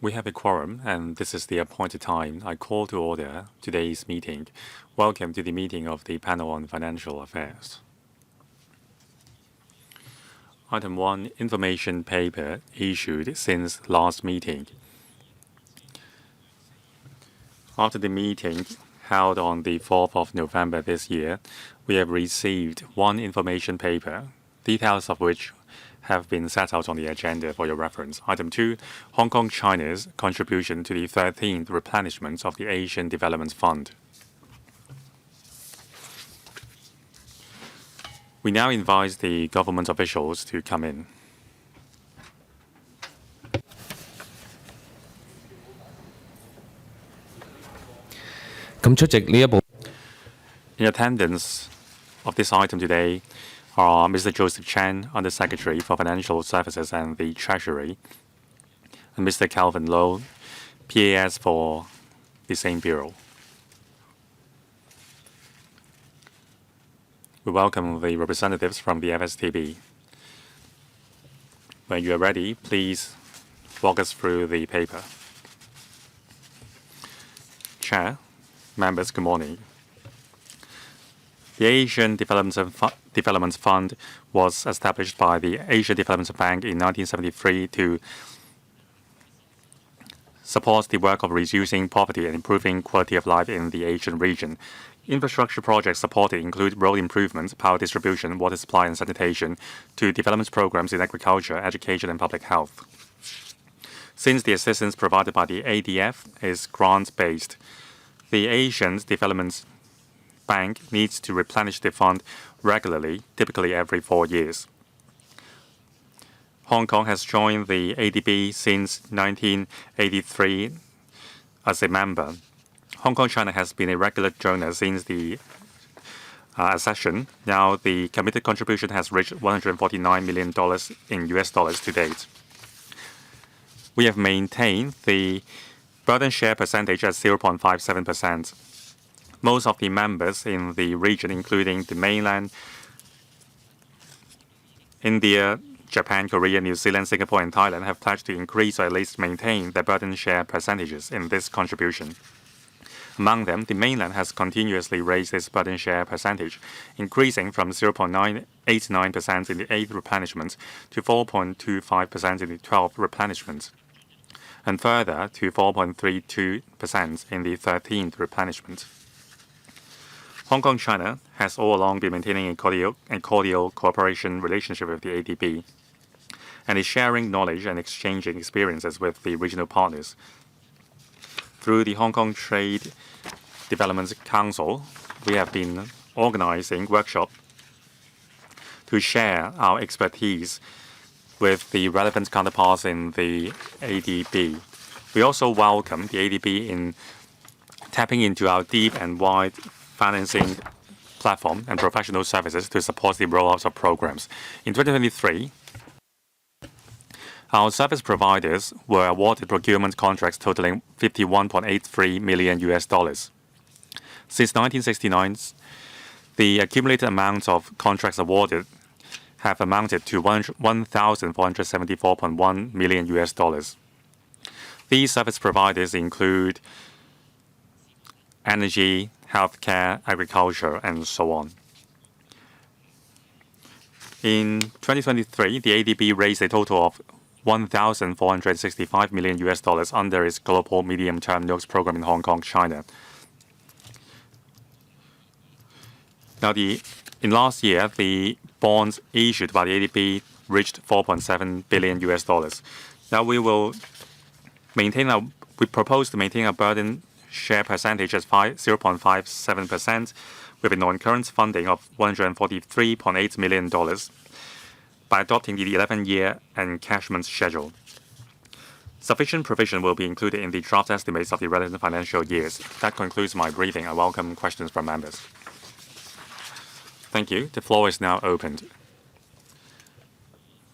We have a quorum, and this is the appointed time. I call to order today's meeting. Welcome to the meeting of the Panel on Financial Affairs. Item 1, information paper issued since last meeting. After the meeting held on the 4th of November this year, we have received one information paper, details of which have been set out on the agenda for your reference. Item 2, Hong Kong China's contribution to the 13th replenishment of the Asian Development Fund. We now invite the government officials to come in. In attendance of this item today are Mr. Joseph Chan, Undersecretary for Financial Services and the Treasury, and Mr. Calvin Low, PAS for the same bureau. We welcome the representatives from the FSTB. When you are ready, please walk us through the paper. Chair, members, good morning. The Asian Development Fund was established by the Asia Development Bank in 1973 to support the work of reducing poverty and improving quality of life in the Asian region. Infrastructure projects supported include road improvements, power distribution, water supply and sanitation, to development programs in agriculture, education and public health. Since the assistance provided by the ADF is grant-based, the Asian Development Bank needs to replenish the fund regularly, typically every 4 years. Hong Kong has joined the ADB since 1983 as a member. Hong Kong China has been a regular donor since the accession. Now the committed contribution has reached $149 million in US dollars to date. We have maintained the burden share percentage at 0.57%. Most of the members in the region, including the mainland, India, Japan, Korea, New Zealand, Singapore, and Thailand, have pledged to increase or at least maintain their burden share percentages in this contribution. Among them, the mainland has continuously raised its burden share percentage, increasing from 0.989% in the 8th replenishment to 4.25% in the 12th replenishment, and further to 4.32% in the 13th replenishment. Hong Kong China has all along been maintaining a cordial cooperation relationship with the ADB and is sharing knowledge and exchanging experiences with the regional partners. Through the Hong Kong Trade Development Council, we have been organizing workshops to share our expertise with the relevant counterparts in the ADB. We also welcome the ADB in tapping into our deep and wide financing platform and professional services to support the rollout of programs. In 2023, our service providers were awarded procurement contracts totaling $51.83 million US dollars. Since 1969, the accumulated amount of contracts awarded have amounted to $1,474.1 million US dollars. These service providers include energy, healthcare, agriculture, and so on. In 2023, the ADB raised a total of $1,465 million US dollars under its Global Medium-Term Notes program in Hong Kong, China. Now, in last year, the bonds issued by the ADB reached $4.7 billion US dollars. Now, we propose to maintain a burden share percentage at 0.57% with a non-current funding of $143.8 million by adopting the 11-year encashment schedule. Sufficient provision will be included in the draft estimates of the relevant financial years. That concludes my briefing. I welcome questions from members. Thank you. The floor is now opened.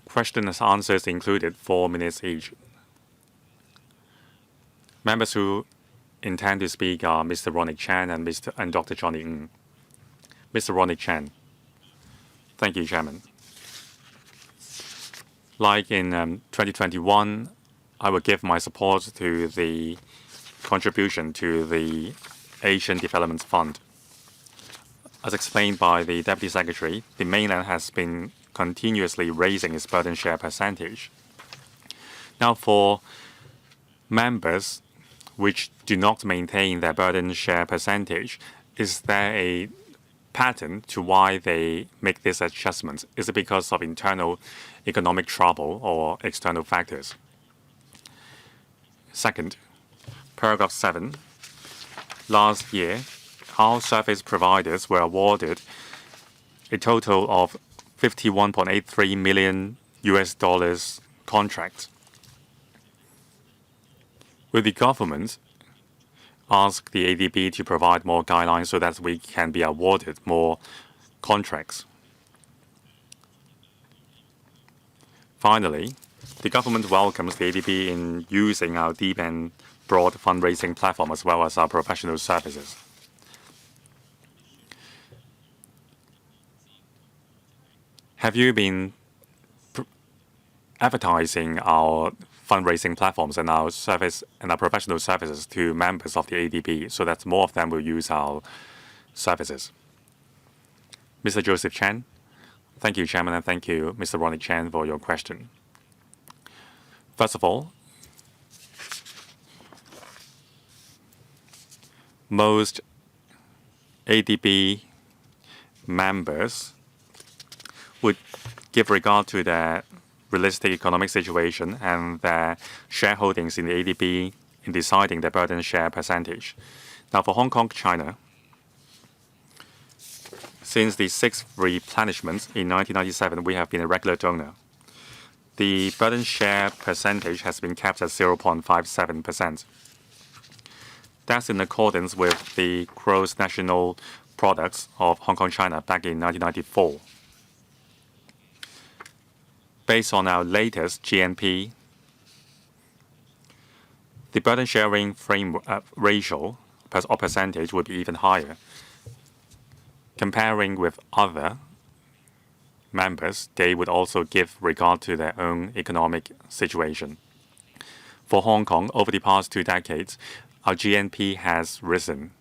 Questions and answers included, 4 minutes each. Members who intend to speak are Mr. Ronnie Chan and Dr. Johnny Ng. Mr. Ronnie Chan. Thank you, Chairman. Like in 2021, I will give my support to the contribution to the Asian Development Fund. As explained by the Deputy Secretary, the mainland has been continuously raising its burden share percentage. Now, for members which do not maintain their burden share percentage, is there a pattern to why they make this adjustment? Is it because of internal economic trouble or external factors? Second, paragraph 7. Last year, our service providers were awarded a total of $51.83 million contracts. Will the government ask the ADB to provide more guidelines so that we can be awarded more contracts? Finally, the government welcomes the ADB in using our deep and broad fundraising platform as well as our professional services. Have you been advertising our fundraising platforms and our service and our professional services to members of the ADB so that more of them will use our services? Mr. Joseph Chen. Thank you, Chairman, and thank you, Mr. Ronnie Chen, for your question. First of all, most ADB members would give regard to their realistic economic situation and their shareholdings in the ADB in deciding their burden share percentage. Now, for Hong Kong, China, since the sixth replenishment in 1997, we have been a regular donor. The burden share percentage has been kept at 0.57%. That's in accordance with the gross national products of Hong Kong, China back in 1994. Based on our latest GNP, the burden sharing ratio or percentage would be even higher. Comparing with other members, they would also give regard to their own economic situation. For Hong Kong, over the past 2 decades, our GNP has risen.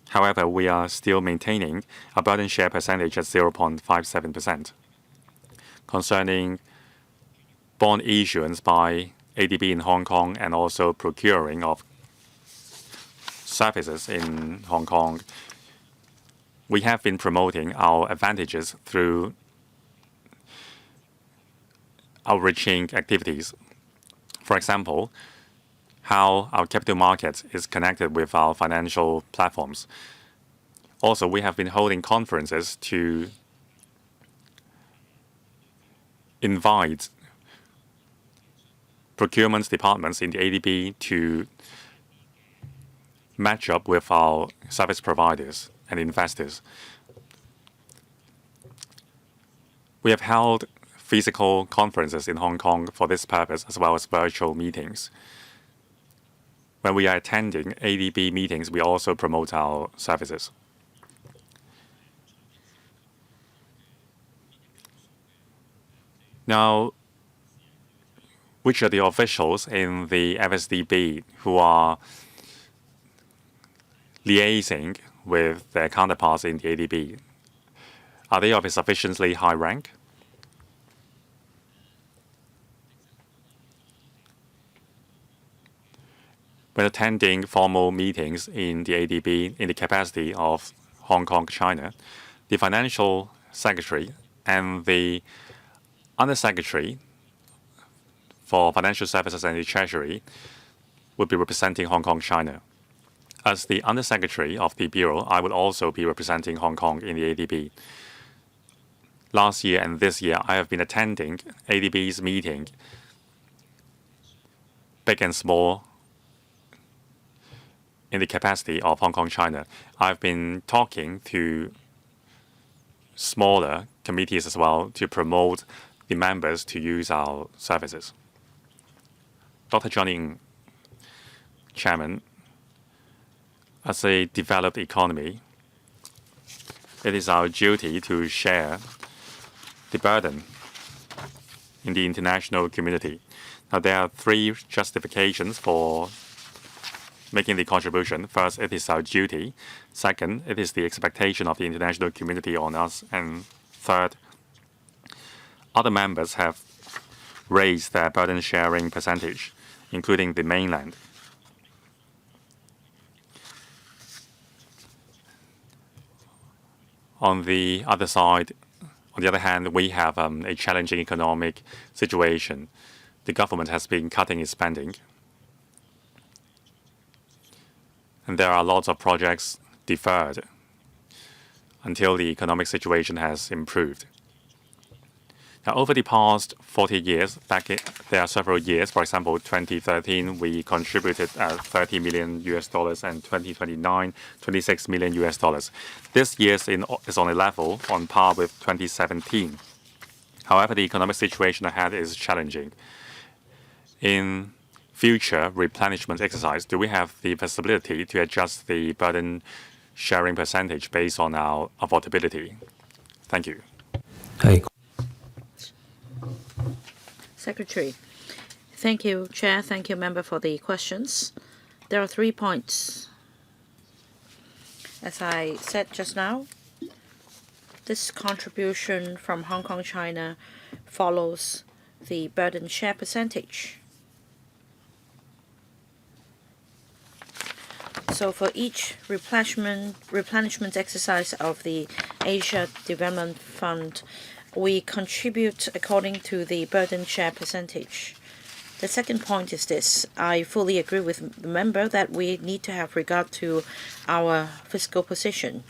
However, we are still maintaining a burden share percentage at 0.57%. Concerning bond issuance by ADB in Hong Kong and also procuring of services in Hong Kong, we have been promoting our advantages through outreaching activities. For example, how our capital market is connected with our financial platforms. Also, we have been holding conferences to invite procurement departments in the ADB to match up with our service providers and investors. We have held physical conferences in Hong Kong for this purpose, as well as virtual meetings. When we are attending ADB meetings, we also promote our services. Now, which are the officials in the FSDB who are liaising with their counterparts in the ADB? Are they of a sufficiently high rank? When attending formal meetings in the ADB in the capacity of Hong Kong, China, the financial secretary and the undersecretary for financial services and the treasury would be representing Hong Kong, China. As the undersecretary of the bureau, I would also be representing Hong Kong in the ADB. Last year and this year, I have been attending ADB's meeting, big and small, in the capacity of Hong Kong, China. I've been talking to smaller committees as well to promote the members to use our services. Dr. Johnny Ng, Chairman, as a developed economy, it is our duty to share the burden in the international community. Now, there are three justifications for making the contribution. First, it is our duty. Second, it is the expectation of the international community on us. And third, other members have raised their burden sharing percentage, including the mainland. On the other hand, we have a challenging economic situation. The government has been cutting its spending. And there are lots of projects deferred until the economic situation has improved. Now, over the past 40 years, there are several years. For example, 2013, we contributed $30 million, and 2029, $26 million. This year is on a level on par with 2017. However, the economic situation ahead is challenging. In future replenishment exercise, do we have the possibility to adjust the burden sharing percentage based on our affordability? Thank you. Secretary. Thank you, Chair. Thank you, Member, for the questions. There are 3 points. As I said just now, this contribution from Hong Kong, China follows the burden share percentage. So for each replenishment exercise of the Asia Development Fund, we contribute according to the burden share percentage. The second point is this. I fully agree with the member that we need to have regard to our fiscal position.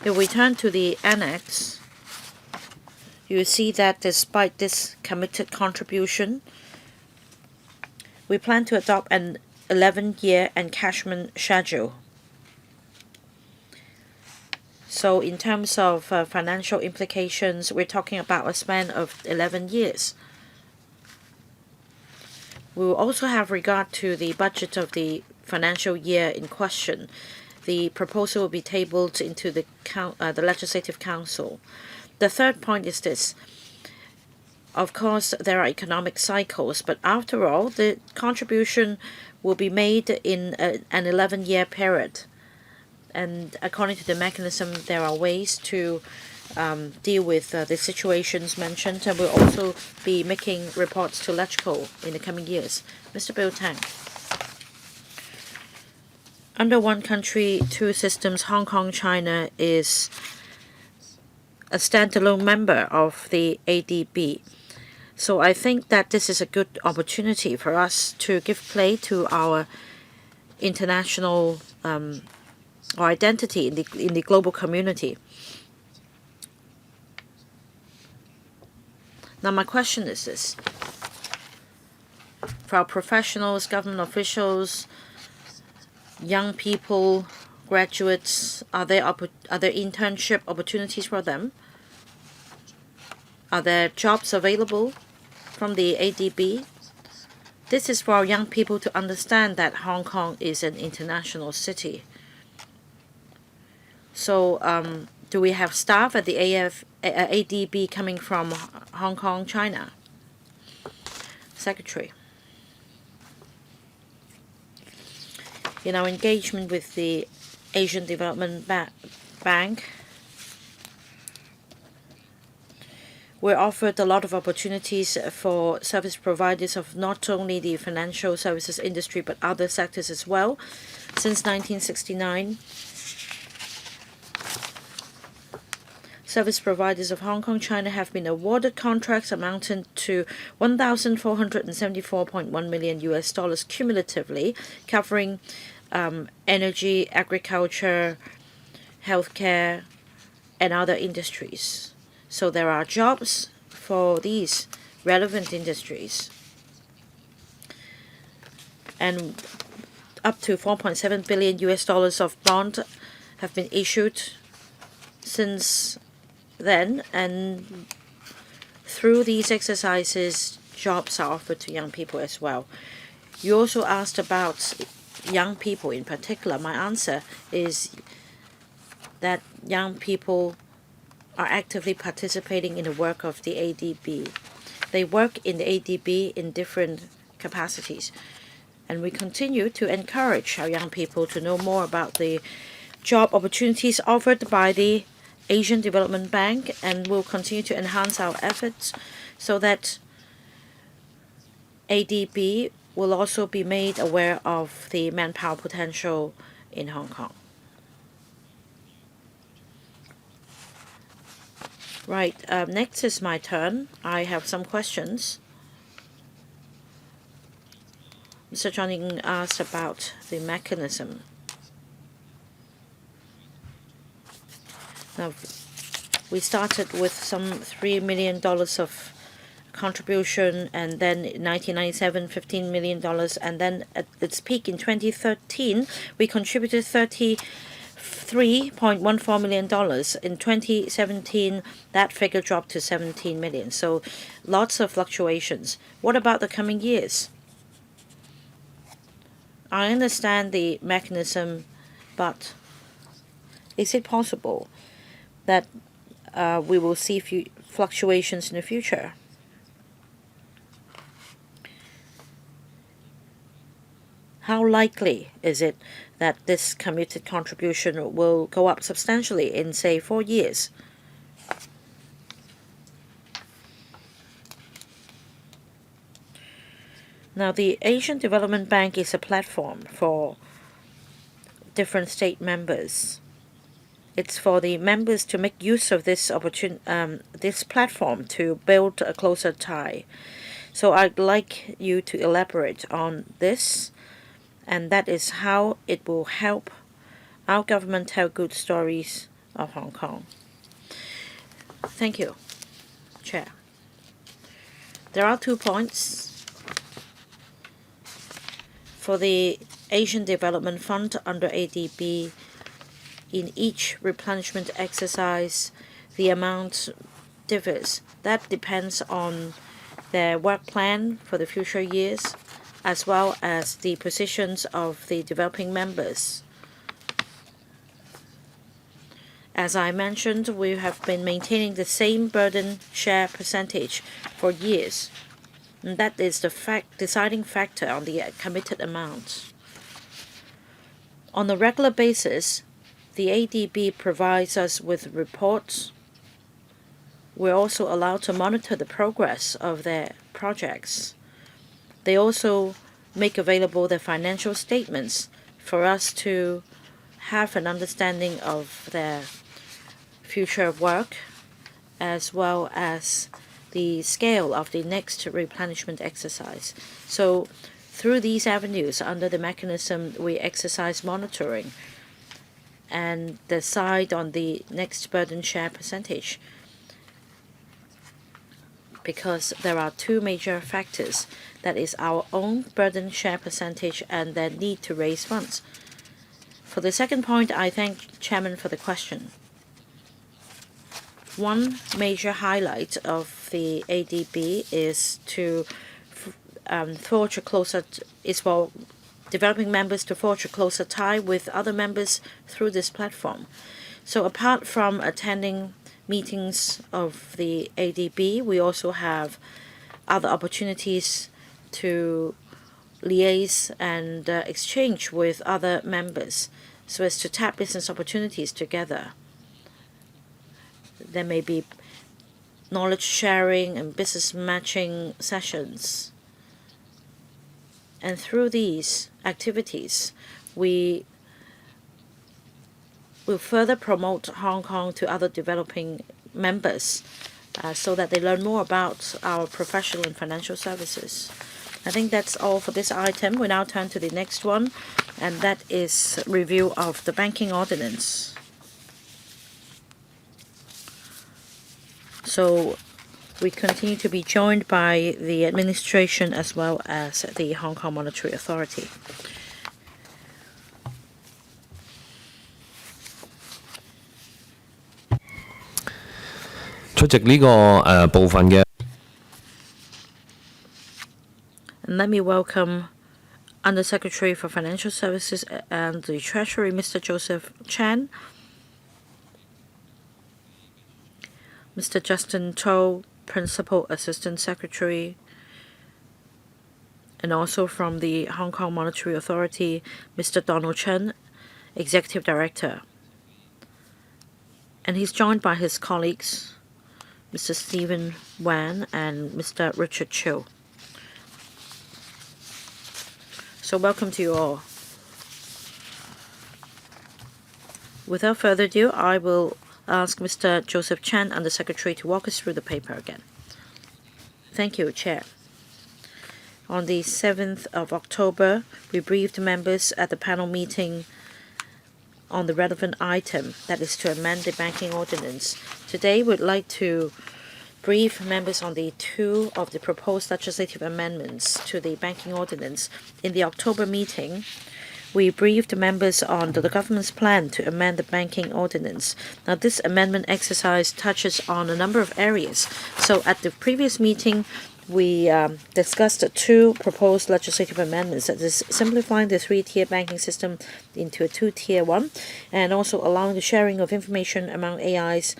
If we turn to the annex, you will see that despite this committed contribution, we plan to adopt an 11-year encashment schedule. So in terms of financial implications, we're talking about a span of 11 years. We will also have regard to the budget of the financial year in question. The proposal will be tabled into the Legislative Council. The third point is this. Of course, there are economic cycles, but after all, the contribution will be made in an 11-year period. And according to the mechanism, there are ways to deal with the situations mentioned, and we'll also be making reports to LegCo in the coming years. Mr. Bill Tang. Under one country, two systems, Hong Kong, China is a standalone member of the ADB. So I think that this is a good opportunity for us to give play to our international our identity in the global community. Now my question is this. For our professionals, government officials, young people, graduates, are there internship opportunities for them? Are there jobs available from the ADB? This is for our young people to understand that Hong Kong is an international city. So do we have staff at the ADB coming from Hong Kong, China? Secretary. In our engagement with the Asian Development Bank, we're offered a lot of opportunities for service providers of not only the financial services industry but other sectors as well. Since 1969, service providers of Hong Kong, China have been awarded contracts amounting to $1,474.1 million cumulatively, covering energy, agriculture, healthcare, and other industries. So there are jobs for these relevant industries. And up to $4.7 billion of bond have been issued since then, and through these exercises, jobs are offered to young people as well. You also asked about young people in particular. My answer is that young people are actively participating in the work of the ADB. They work in the ADB in different capacities, and we continue to encourage our young people to know more about the job opportunities offered by the Asian Development Bank, and will continue to enhance our efforts so that ADB will also be made aware of the manpower potential in Hong Kong. Right, next is my turn. I have some questions. Mr. John Ying asked about the mechanism. Now, we started with some $3 million of contribution, and then in 1997, $15 million, and then at its peak in 2013, we contributed $33.14 million. In 2017, that figure dropped to $17 million. So lots of fluctuations. What about the coming years? I understand the mechanism, but is it possible that we will see fluctuations in the future? How likely is it that this committed contribution will go up substantially in, say, 4 years? Now, the Asian Development Bank is a platform for different state members. It's for the members to make use of this this platform to build a closer tie. So I'd like you to elaborate on this, and that is how it will help our government tell good stories of Hong Kong. Thank you, Chair. There are 2 points. For the Asian Development Fund under ADB, in each replenishment exercise, the amount differs. That depends on their work plan for the future years, as well as the positions of the developing members. As I mentioned, we have been maintaining the same burden share percentage for years. And that is the deciding factor on the committed amount. On a regular basis, the ADB provides us with reports. We're also allowed to monitor the progress of their projects. They also make available their financial statements for us to have an understanding of their future work, as well as the scale of the next replenishment exercise. So through these avenues, under the mechanism, we exercise monitoring and decide on the next burden share percentage, because there are 2 major factors. That is our own burden share percentage and their need to raise funds. For the second point, I thank Chairman for the question. One major highlight of the ADB is to forge a closer is for developing members to forge a closer tie with other members through this platform. So apart from attending meetings of the ADB, we also have other opportunities to liaise and exchange with other members so as to tap business opportunities together. There may be knowledge sharing and business matching sessions. And through these activities, we will further promote Hong Kong to other developing members so that they learn more about our professional and financial services. I think that's all for this item. We now turn to the next one, and that is review of the banking ordinance. So we continue to be joined by the administration as well as the Hong Kong Monetary Authority. And let me welcome Undersecretary for Financial Services and the Treasury, Mr. Joseph Chan. Mr. Justin Toh, Principal Assistant Secretary, and also from the Hong Kong Monetary Authority, Mr. Donald Chen, Executive Director. And he's joined by his colleagues, Mr. Stephen Wan and Mr. Richard Chiu. So welcome to you all. Without further ado, I will ask Mr. Joseph Chan, Under Secretary, to walk us through the paper again. Thank you, Chair. On the 7th of October, we briefed members at the panel meeting on the relevant item, that is to amend the banking ordinance. Today, we'd like to brief members on the two of the proposed legislative amendments to the banking ordinance. In the October meeting, we briefed members on the government's plan to amend the banking ordinance. Now, this amendment exercise touches on a number of areas. So at the previous meeting, we discussed the two proposed legislative amendments, that is simplifying the three-tier banking system into a two-tier one, and also allowing the sharing of information among AIs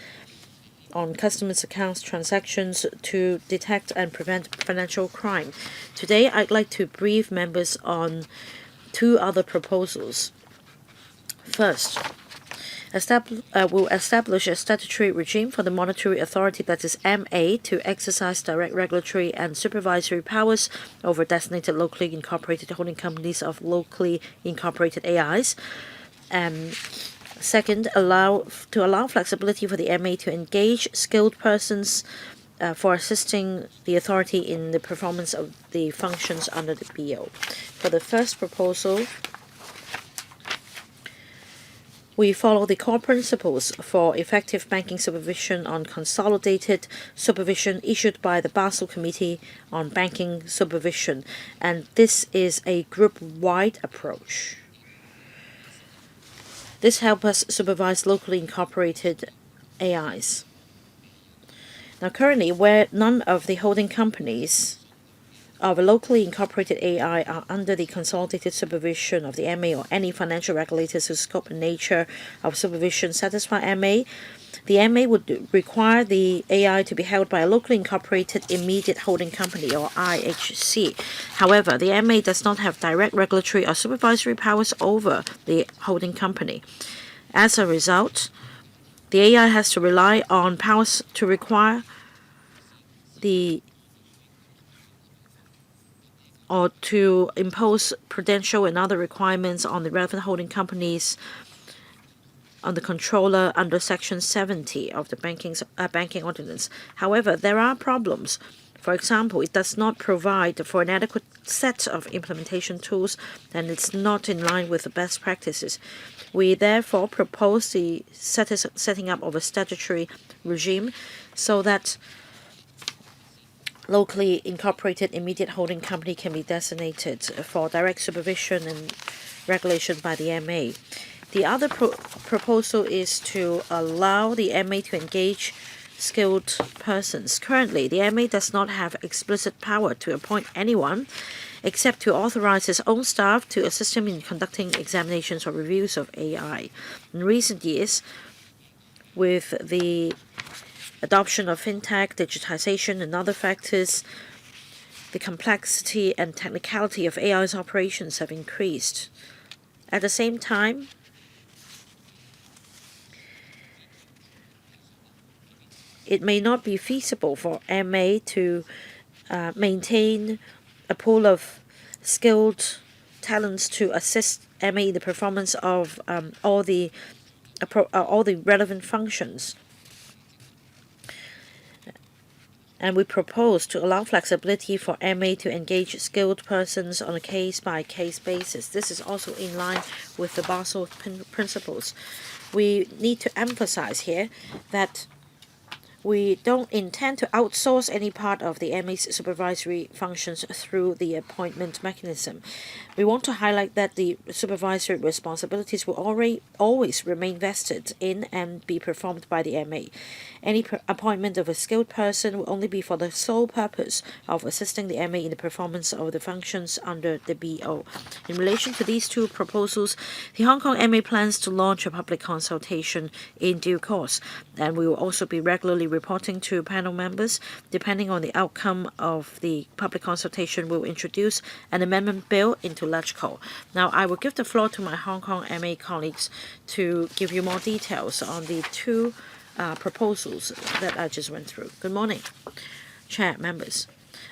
on customers' accounts transactions to detect and prevent financial crime. Today, I'd like to brief members on two other proposals. First, will establish a statutory regime for the Monetary Authority, that is MA, to exercise direct regulatory and supervisory powers over designated locally incorporated holding companies of locally incorporated AIs. Second, allow flexibility for the MA to engage skilled persons for assisting the authority in the performance of the functions under the BO. For the first proposal, we follow the core principles for effective banking supervision on consolidated supervision issued by the Basel Committee on Banking Supervision, and this is a group-wide approach. This helps us supervise locally incorporated AIs. Now, currently, where none of the holding companies of a locally incorporated AI are under the consolidated supervision of the MA or any financial regulators whose scope and nature of supervision satisfy MA, the MA would require the AI to be held by a locally incorporated immediate holding company or IHC. However, the MA does not have direct regulatory or supervisory powers over the holding company. As a result, the AI has to rely on powers to require or to impose prudential and other requirements on the relevant holding companies on the controller under Section 70 of the banking ordinance. However, there are problems. For example, it does not provide for an adequate set of implementation tools, and it's not in line with the best practices. We therefore propose the setting up of a statutory regime so that locally incorporated immediate holding company can be designated for direct supervision and regulation by the MA. The other proposal is to allow the MA to engage skilled persons. Currently, the MA does not have explicit power to appoint anyone except to authorize its own staff to assist him in conducting examinations or reviews of AI. In recent years, with the adoption of fintech, digitization, and other factors, the complexity and technicality of AI's operations have increased. At the same time, it may not be feasible for MA to maintain a pool of skilled talents to assist MA in the performance of all the relevant functions. And we propose to allow flexibility for MA to engage skilled persons on a case-by-case basis. This is also in line with the Basel principles. We need to emphasize here that we don't intend to outsource any part of the MA's supervisory functions through the appointment mechanism. We want to highlight that the supervisory responsibilities will always remain vested in and be performed by the MA. Any appointment of a skilled person will only be for the sole purpose of assisting the MA in the performance of the functions under the BO. In relation to these two proposals, the Hong Kong MA plans to launch a public consultation in due course, and we will also be regularly reporting to panel members. Depending on the outcome of the public consultation, we'll introduce an amendment bill into LegCo. Now, I will give the floor to my Hong Kong MA colleagues to give you more details on the two proposals that I just went through. Good morning, Chair, members.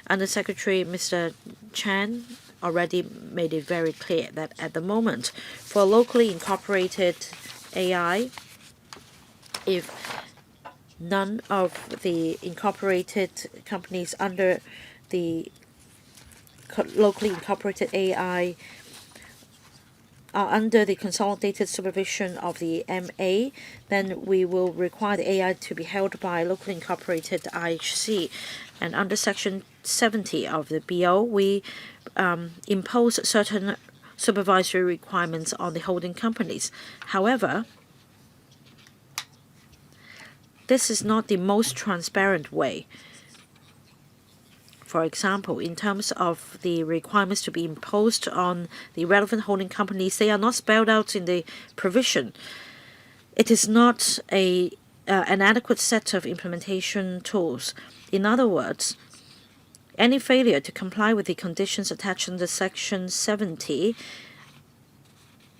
Under Secretary Mr. Chan already made it very clear that at the moment, for locally incorporated AI, if none of the incorporated companies under the locally incorporated AI are under the consolidated supervision of the MA, then we will require the AI to be held by locally incorporated IHC. And under Section 70 of the BO, we impose certain supervisory requirements on the holding companies. However, this is not the most transparent way. For example, in terms of the requirements to be imposed on the relevant holding companies, they are not spelled out in the provision. It is not an adequate set of implementation tools. In other words, any failure to comply with the conditions attached under Section 70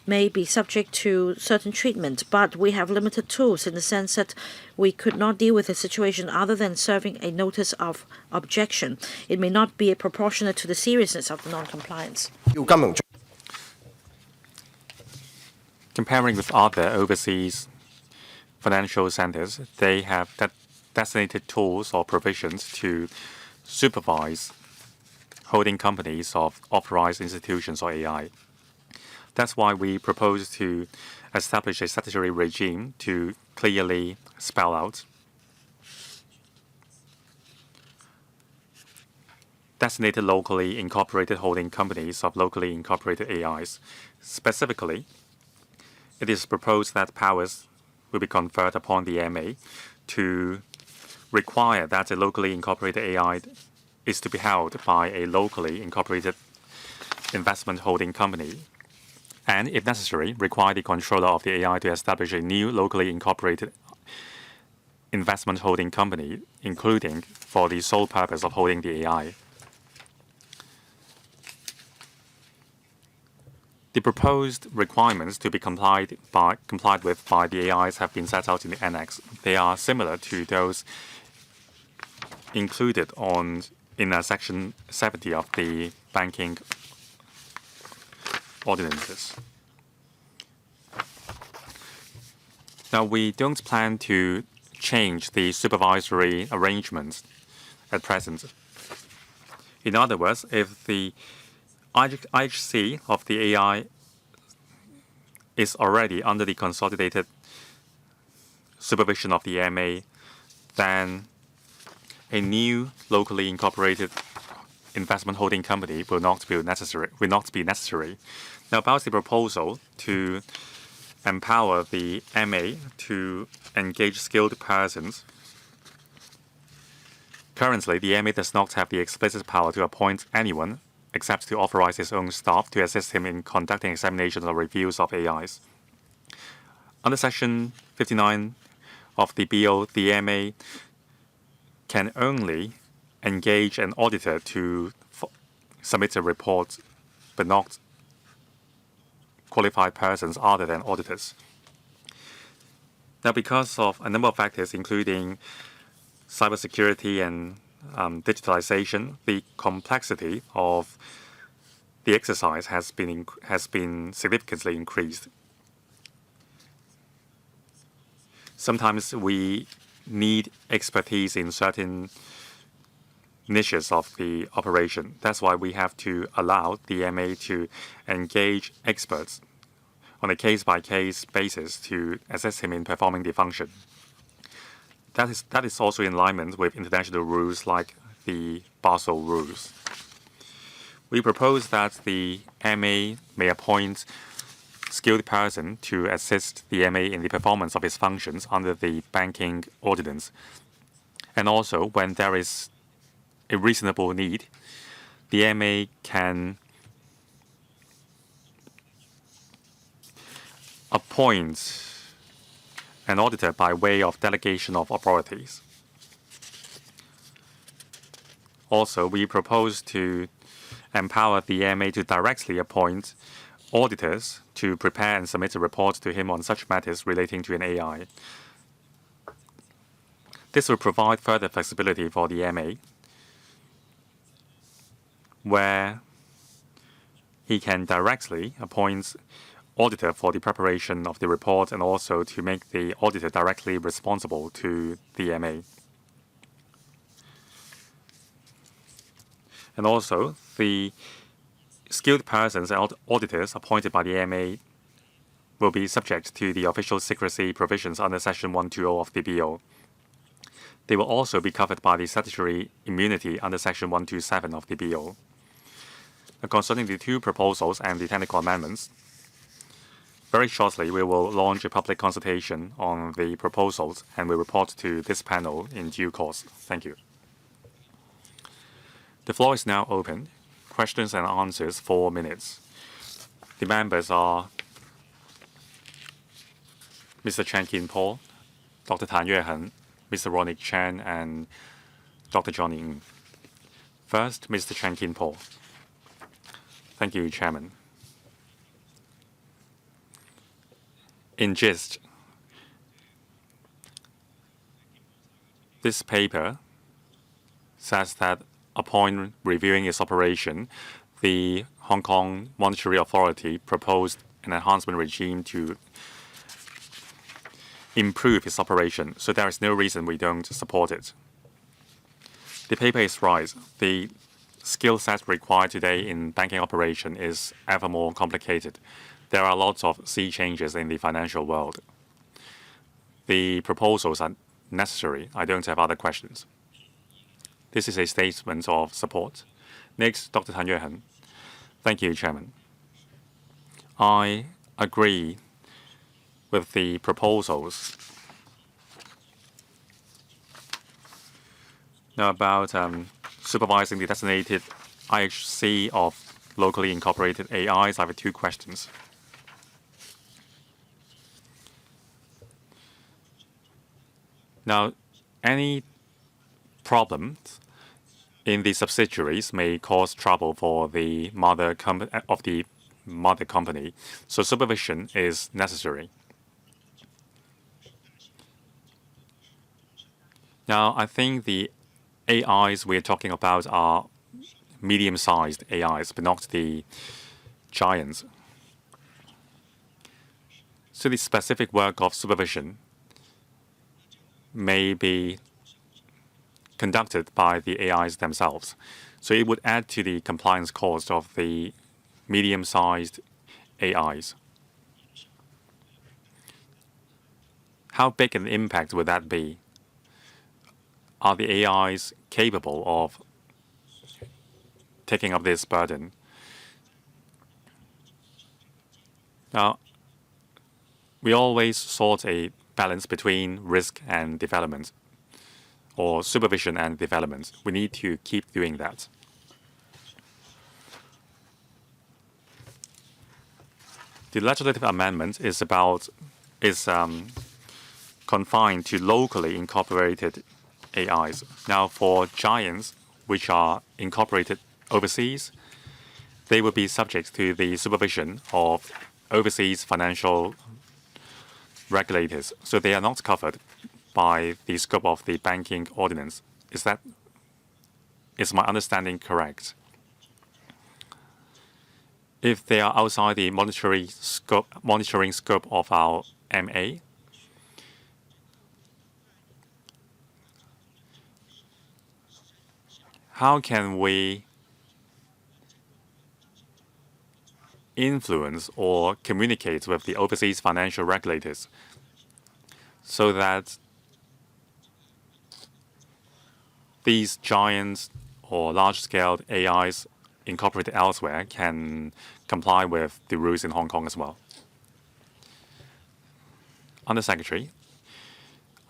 may be subject to certain treatment, but we have limited tools in the sense that we could not deal with a situation other than serving a notice of objection. It may not be proportionate to the seriousness of the non-compliance. Comparing with other overseas financial centers, they have designated tools or provisions to supervise holding companies of authorized institutions or AI. That's why we propose to establish a statutory regime to clearly spell out designated locally incorporated holding companies of locally incorporated AIs. Specifically, it is proposed that powers will be conferred upon the MA to require that a locally incorporated AI is to be held by a locally incorporated investment holding company, and, if necessary, require the controller of the AI to establish a new locally incorporated investment holding company, including for the sole purpose of holding the AI. The proposed requirements to be complied with by the AIs have been set out in the annex. They are similar to those included in Section 70 of the banking ordinances. Now, we don't plan to change the supervisory arrangements at present. In other words, if the IHC of the AI is already under the consolidated supervision of the MA, then a new locally incorporated investment holding company will not be necessary. Now, about the proposal to empower the MA to engage skilled persons. Currently, the MA does not have the explicit power to appoint anyone except to authorize his own staff to assist him in conducting examinations or reviews of AIs. Under Section 59 of the BO, the MA can only engage an auditor to submit a report, but not qualified persons other than auditors. Now, because of a number of factors, including cybersecurity and digitalization, the complexity of the exercise has been significantly increased. Sometimes we need expertise in certain niches of the operation. That's why we have to allow the MA to engage experts on a case-by-case basis to assist him in performing the function. That is also in alignment with international rules like the Basel rules. We propose that the MA may appoint skilled person to assist the MA in the performance of its functions under the banking ordinance. And also, when there is a reasonable need, the MA can appoint an auditor by way of delegation of authorities. Also, we propose to empower the EMA to directly appoint auditors to prepare and submit a report to him on such matters relating to an AI. This will provide further flexibility for the EMA, where he can directly appoint auditor for the preparation of the report and also to make the auditor directly responsible to the EMA. And also, the skilled persons and auditors appointed by the EMA will be subject to the official secrecy provisions under Section 120 of the BO. They will also be covered by the statutory immunity under Section 127 of the BO. Concerning the two proposals and the technical amendments, very shortly we will launch a public consultation on the proposals and will report to this panel in due course. Thank you. The floor is now open. Questions and answers, 4 minutes. The members are Mr. Chen Kin-po, Dr. Tan Yuehen, Mr. Ronnie Chan, and Dr. Johnny Ng. First, Mr. Chen Kin-po. Thank you, Chairman. In gist, this paper says that upon reviewing its operation, the Hong Kong Monetary Authority proposed an enhancement regime to improve its operation, so there is no reason we don't support it. The paper is right. The skill set required today in banking operation is ever more complicated. There are lots of sea changes in the financial world. The proposals are necessary. I don't have other questions. This is a statement of support. Next, Dr. Tan Yuehen. Thank you, Chairman. I agree with the proposals. Now about supervising the designated IHC of locally incorporated AIs, I have 2 questions. Now, any problems in the subsidiaries may cause trouble for the mother company, so supervision is necessary. Now, I think the AIs we're talking about are medium-sized AIs, but not the giants. So the specific work of supervision may be conducted by the AIs themselves. So it would add to the compliance cost of the medium-sized AIs. How big an impact would that be? Are the AIs capable of taking up this burden? Now, we always sought a balance between risk and development, or supervision and development. We need to keep doing that. The legislative amendment is confined to locally incorporated AIs. Now, for giants which are incorporated overseas, they will be subject to the supervision of overseas financial regulators. So they are not covered by the scope of the banking ordinance. Is my understanding correct? If they are outside the monitoring scope of our MA, how can we influence or communicate with the overseas financial regulators so that these giants or large-scale AIs incorporated elsewhere can comply with the rules in Hong Kong as well? Under Secretary,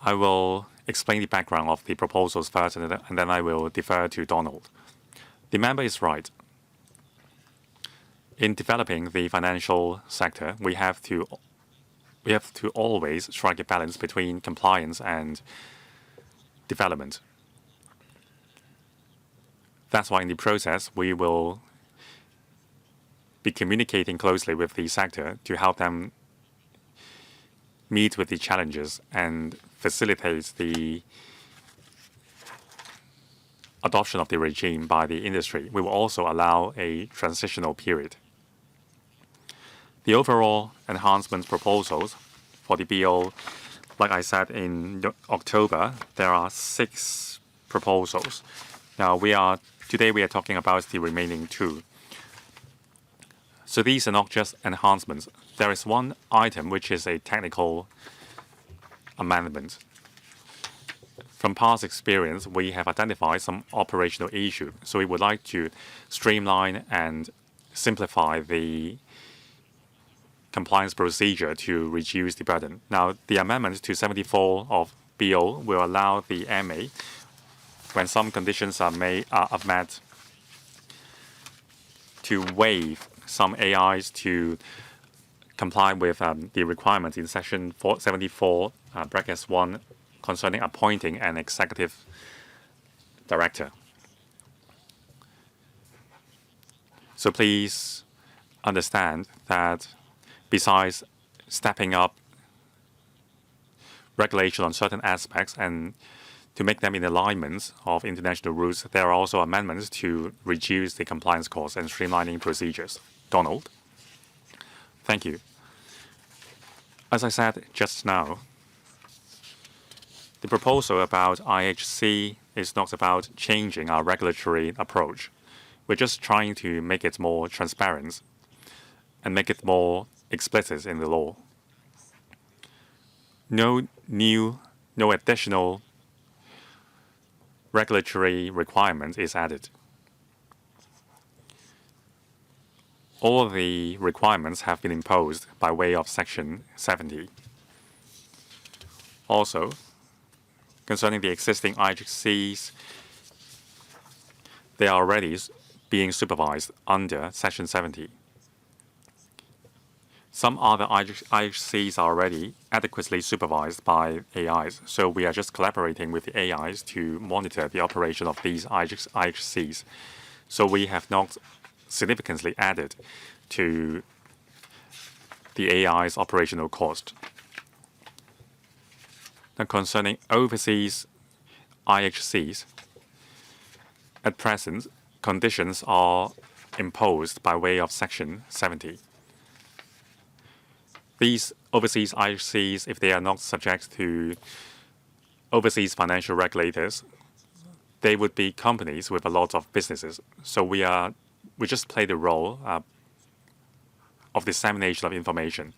I will explain the background of the proposals first, and then I will defer to Donald. The member is right. In developing the financial sector, we have to always strike a balance between compliance and development. That's why in the process, we will be communicating closely with the sector to help them meet with the challenges and facilitate the adoption of the regime by the industry. We will also allow a transitional period. The overall enhancement proposals for the BO, like I said in October, there are 6 proposals. Now today we are talking about the remaining 2. So these are not just enhancements. There is one item which is a technical amendment. From past experience, we have identified some operational issues. So we would like to streamline and simplify the compliance procedure to reduce the burden. Now, the amendment to 74 of BO will allow the MA, when some conditions are met, to waive some AIs to comply with the requirements in Section 74, brackets 1, concerning appointing an executive director. So please understand that besides stepping up regulation on certain aspects and to make them in alignment of international rules, there are also amendments to reduce the compliance costs and streamlining procedures. Donald. Thank you. As I said just now, the proposal about IHC is not about changing our regulatory approach. We're just trying to make it more transparent and make it more explicit in the law. No additional regulatory requirement is added. All the requirements have been imposed by way of Section 70. Also, concerning the existing IHCs, they are already being supervised under Section 70. Some other IHCs are already adequately supervised by AIs, so we are just collaborating with the AIs to monitor the operation of these IHCs. So we have not significantly added to the AI's operational cost. Now, concerning overseas IHCs, at present, conditions are imposed by way of Section 70. These overseas IHCs, if they are not subject to overseas financial regulators, they would be companies with a lot of businesses. So we just play the role of dissemination of information.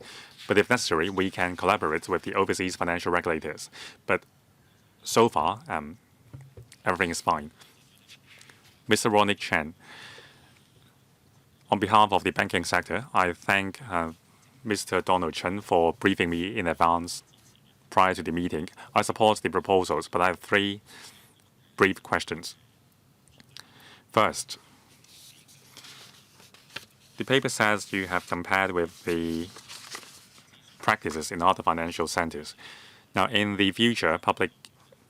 But if necessary, we can collaborate with the overseas financial regulators. But so far, everything is fine. Mr. Ronnie Chen, on behalf of the banking sector, I thank Mr. Donald Chen for briefing me in advance prior to the meeting. I support the proposals, but I have 3 brief questions. First, the paper says you have compared with the practices in other financial centers. Now, in the future public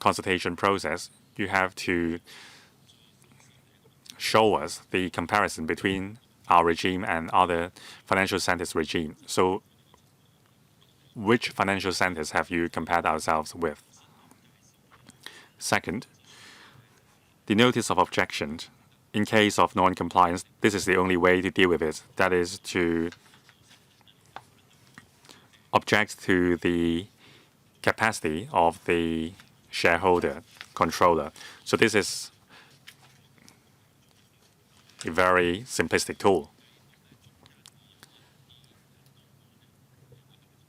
consultation process, you have to show us the comparison between our regime and other financial centers' regime. So which financial centers have you compared ourselves with? Second, the notice of objection. In case of non-compliance, this is the only way to deal with it. That is to object to the capacity of the shareholder controller. So this is a very simplistic tool.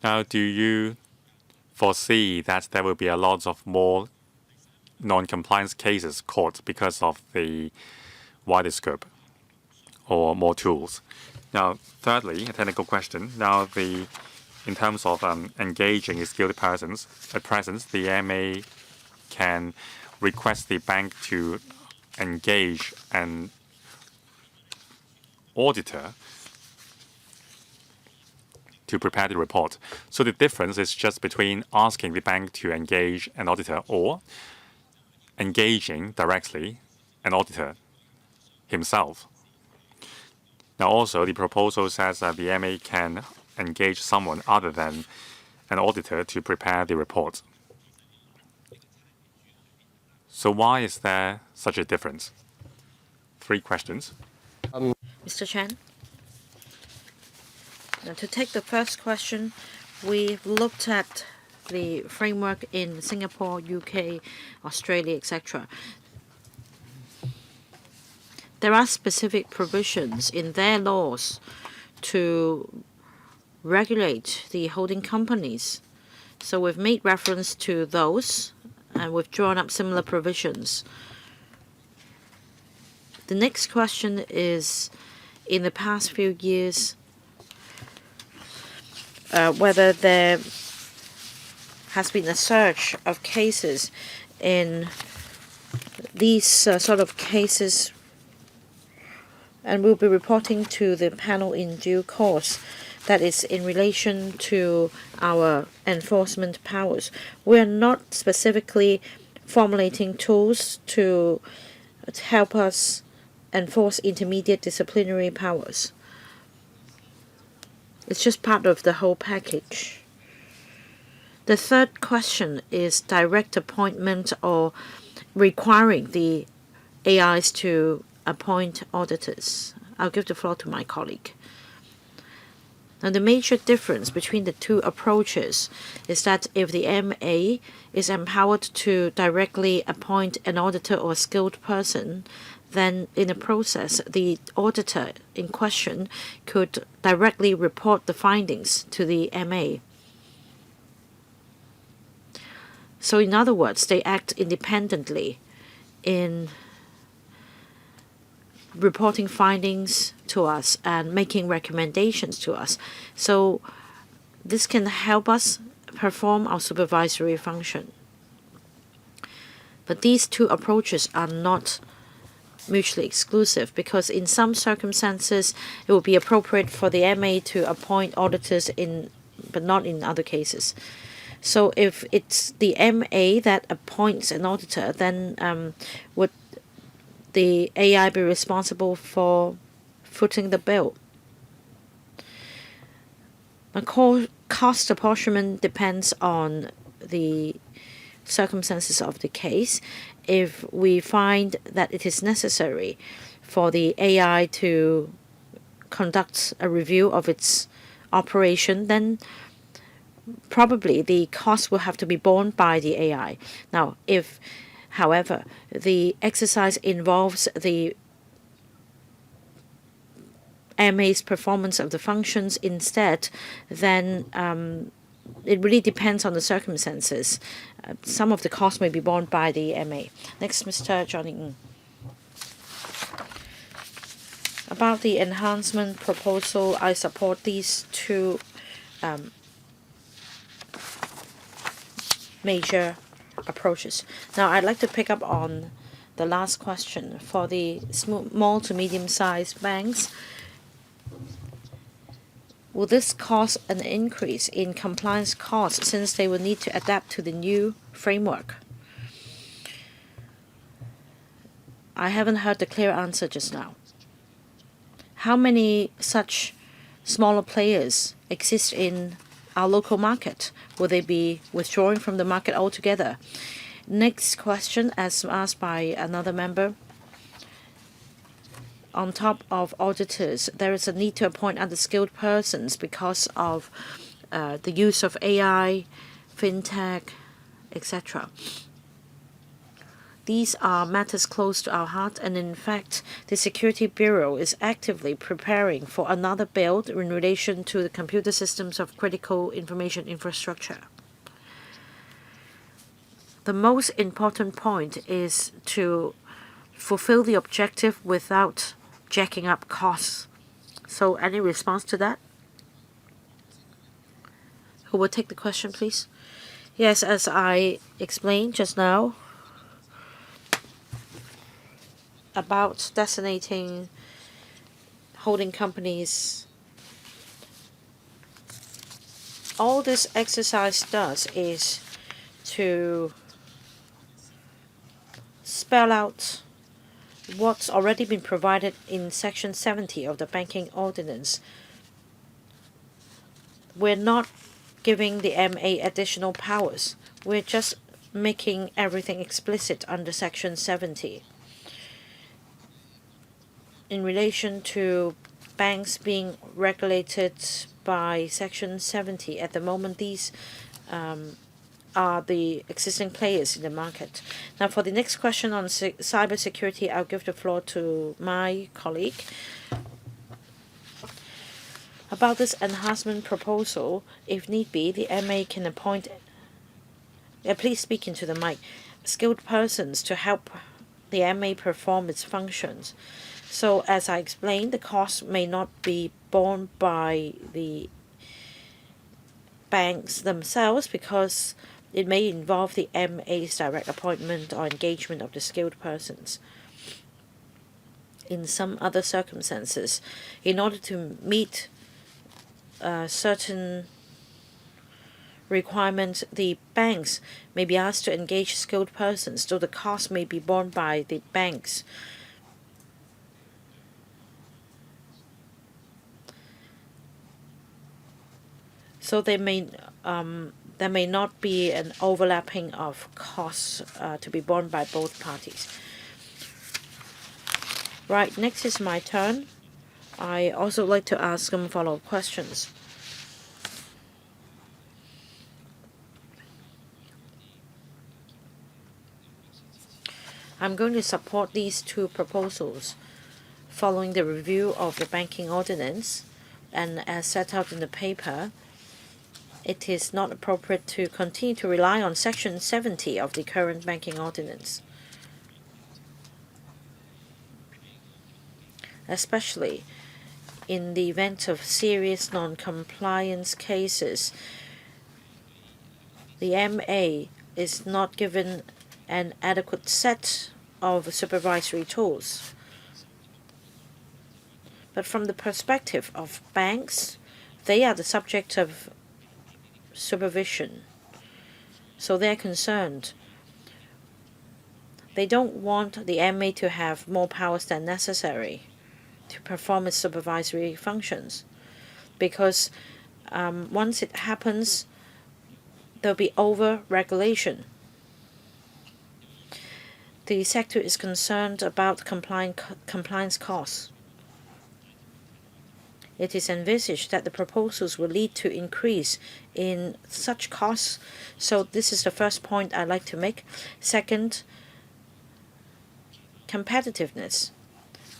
Now, do you foresee that there will be a lot of more non-compliance cases caught because of the wider scope or more tools? Now, thirdly, a technical question. Now, in terms of engaging skilled persons, at present, the MA can request the bank to engage an auditor to prepare the report. So the difference is just between asking the bank to engage an auditor or engaging directly an auditor himself. Now, also, the proposal says that the MA can engage someone other than an auditor to prepare the report. So why is there such a difference? 3 questions. Mr. Chen? Now, to take the first question, we've looked at the framework in Singapore, UK, Australia, etc. There are specific provisions in their laws to regulate the holding companies. So we've made reference to those, and we've drawn up similar provisions. The next question is, in the past few years, whether there has been a surge of cases in these sort of cases, and we'll be reporting to the panel in due course. That is in relation to our enforcement powers. We are not specifically formulating tools to help us enforce intermediate disciplinary powers. It's just part of the whole package. The third question is direct appointment or requiring the AIs to appoint auditors. I'll give the floor to my colleague. Now, the major difference between the two approaches is that if the MA is empowered to directly appoint an auditor or a skilled person, then in the process, the auditor in question could directly report the findings to the MA. So in other words, they act independently in reporting findings to us and making recommendations to us. So this can help us perform our supervisory function. But these two approaches are not mutually exclusive, because in some circumstances it would be appropriate for the MA to appoint auditors but not in other cases. So if it's the MA that appoints an auditor, then would the AI be responsible for footing the bill? Cost apportionment depends on the circumstances of the case. If we find that it is necessary for the AI to conduct a review of its operation, then probably the cost will have to be borne by the AI. Now, if, however, the exercise involves the MA's performance of the functions instead, then it really depends on the circumstances. Some of the costs may be borne by the MA. Next, Mr. Johnny Ng. About the enhancement proposal, I support these two major approaches. Now, I'd like to pick up on the last question. For the small to medium-sized banks, will this cause an increase in compliance costs since they will need to adapt to the new framework? I haven't heard the clear answer just now. How many such smaller players exist in our local market? Will they be withdrawing from the market altogether? Next question, as asked by another member. On top of auditors, there is a need to appoint other skilled persons because of the use of AI, fintech, etc. These are matters close to our heart, and in fact, the Security Bureau is actively preparing for another bill in relation to the computer systems of critical information infrastructure. The most important point is to fulfill the objective without jacking up costs. So any response to that? Who will take the question, please? Yes, as I explained just now about designating holding companies, all this exercise does is to spell out what's already been provided in Section 70 of the Banking Ordinance. We're not giving the MA additional powers. We're just making everything explicit under Section 70. In relation to banks being regulated by Section 70, at the moment these are the existing players in the market. Now, for the next question on cybersecurity, I'll give the floor to my colleague. About this enhancement proposal, if need be, the MA can appoint, please speak into the mic, skilled persons to help the MA perform its functions. So, as I explained, the cost may not be borne by the banks themselves because it may involve the MA's direct appointment or engagement of the skilled persons. In some other circumstances, in order to meet certain requirements, the banks may be asked to engage skilled persons, though the cost may be borne by the banks. So there may not be an overlapping of costs to be borne by both parties. Right, next is my turn. I also like to ask some follow-up questions. I'm going to support these two proposals following the review of the Banking Ordinance, and as set out in the paper, it is not appropriate to continue to rely on Section 70 of the current Banking Ordinance, especially in the event of serious non-compliance cases. The MA is not given an adequate set of supervisory tools. But from the perspective of banks, they are the subject of supervision. So they're concerned. They don't want the MA to have more powers than necessary to perform its supervisory functions, because once it happens, there'll be over-regulation. The sector is concerned about compliance costs. It is envisaged that the proposals will lead to increase in such costs. So this is the first point I'd like to make. Second, competitiveness.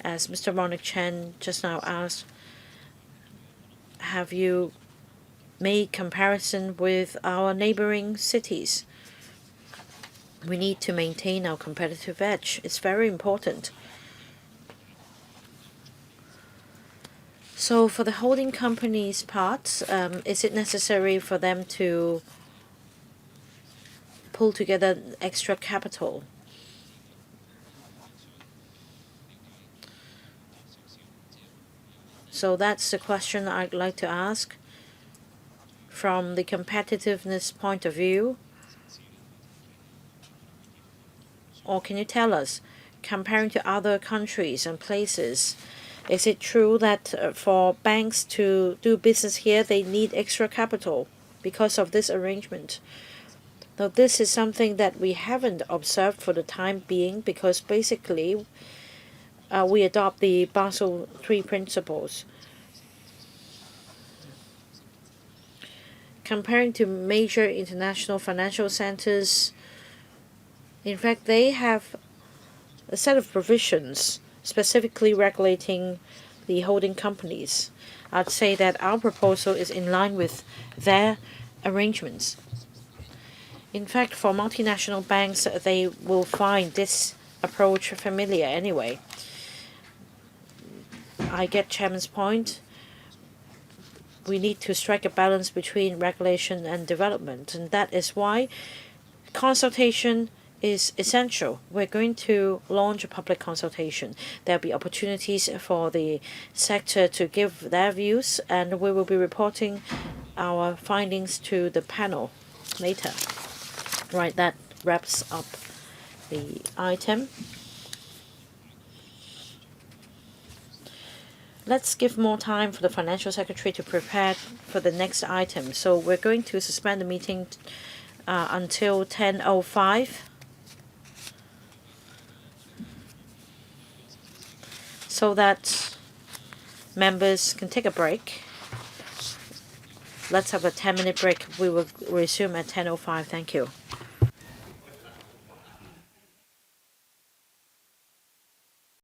As Mr. Monique Chen just now asked, have you made comparison with our neighboring cities? We need to maintain our competitive edge. It's very important. So for the holding companies' part, is it necessary for them to pull together extra capital? So that's the question I'd like to ask. From the competitiveness point of view, or can you tell us, comparing to other countries and places, is it true that for banks to do business here, they need extra capital because of this arrangement? Now, this is something that we haven't observed for the time being, because basically we adopt the Basel III principles. Comparing to major international financial centers, in fact, they have a set of provisions specifically regulating the holding companies. I'd say that our proposal is in line with their arrangements. In fact, for multinational banks, they will find this approach familiar anyway. I get Chairman's point. We need to strike a balance between regulation and development, and that is why consultation is essential. We're going to launch a public consultation. There'll be opportunities for the sector to give their views, and we will be reporting our findings to the panel later. Right, that wraps up the item. Let's give more time for the Financial Secretary to prepare for the next item. So we're going to suspend the meeting until 10:05 so that members can take a break. Let's have a 10-minute break. We will resume at 10:05. Thank you.